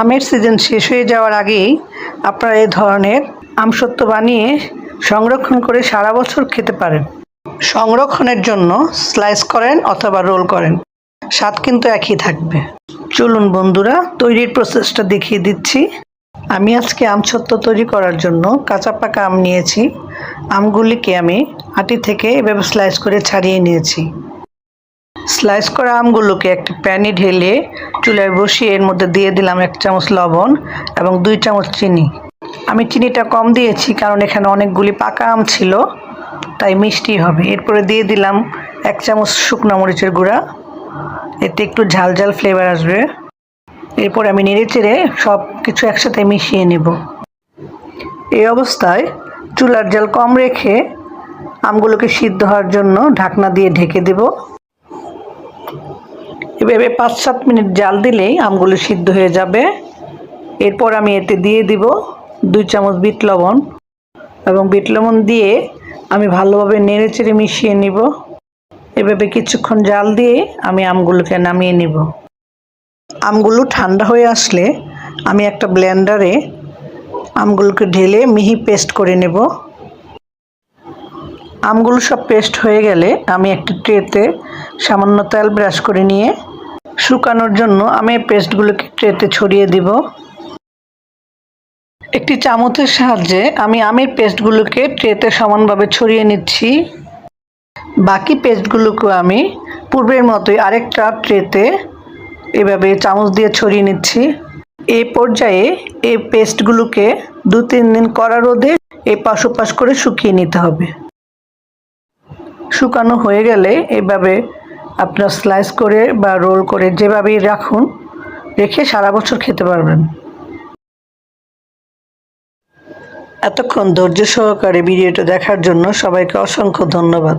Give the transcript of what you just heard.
আমের সিজন শেষ হয়ে যাওয়ার আগেই আপনারা এই ধরনের আমসত্ত্ব বানিয়ে সংরক্ষণ করে সারা বছর খেতে পারেন। সংরক্ষণের জন্য স্লাইস করেন অথবা রোল করেন, স্বাদ কিন্তু একই থাকবে। চলুন বন্ধুরা, তৈরির প্রসেসটা দেখিয়ে দিচ্ছি। আমি আজকে আমসত্ত্ব তৈরি করার জন্য কাঁচা পাকা আম নিয়েছি। আমগুলিকে আমি আটি থেকে এভাবে স্লাইস করে ছাড়িয়ে নিয়েছি। স্লাইস করা আমগুলোকে একটা প্যানে ঢেলে চুলায় বসিয়ে এর মধ্যে দিয়ে দিলাম 1 চামচ লবণ এবং 2 চামচ চিনি। আমি চিনিটা কম দিয়েছি কারণ এখানে অনেকগুলি পাকা আম ছিল, তাই মিষ্টি হবে। এরপরে দিয়ে দিলাম 1 চামচ শুকনো মরিচের গুঁড়া, এতে একটু ঝাল ঝাল ফ্লেভার আসবে। এরপর আমি নেড়ে চেড়ে সব কিছু একসাথে মিশিয়ে নেব। এই অবস্থায় চুলার জাল কম রেখে আমগুলোকে সিদ্ধ হওয়ার জন্য ঢাকনা দিয়ে ঢেকে দেব। এভাবে 5-7 মিনিট জাল দিলেই আমগুলো সিদ্ধ হয়ে যাবে। এরপর আমি এতে দিয়ে দিব 2 চামচ বিট লবণ এবং বিট লবণ দিয়ে আমি ভালোভাবে নেড়ে চেড়ে মিশিয়ে নিব। এভাবে কিছুক্ষণ জাল দিয়ে আমি আমগুলোকে নামিয়ে নিব। আমগুলো ঠান্ডা হয়ে আসলে আমি একটা ব্লেন্ডারে আমগুলোকে ঢেলে মিহি পেস্ট করে নেব। আমগুলো সব পেস্ট হয়ে গেলে আমি একটা ট্রেতে সামান্য তেল ব্রাশ করে নিয়ে শুকানোর জন্য আমি পেস্টগুলোকে ট্রেতে ছড়িয়ে দিব। একটি চামচের সাহায্যে আমি আমের পেস্টগুলোকে ট্রেতে সমানভাবে ছড়িয়ে নিচ্ছি। বাকি পেস্টগুলোকে আমি পূর্বের মতোই আরেকটা ট্রেতে এভাবে চামচ দিয়ে ছড়িয়ে নিচ্ছি। এই পর্যায়ে এই পেস্টগুলোকে 2-3 দিন কড়া রোদে এপাশ ওপাশ করে শুকিয়ে নিতে হবে। শুকানো হয়ে গেলে এভাবে আপনার স্লাইস করে বা রোল করে যেভাবেই রাখুন, রেখে সারা বছর খেতে পারবেন। এতক্ষণ ধৈর্য সহকারে ভিডিওটা দেখার জন্য সবাইকে অসংখ্য ধন্যবাদ।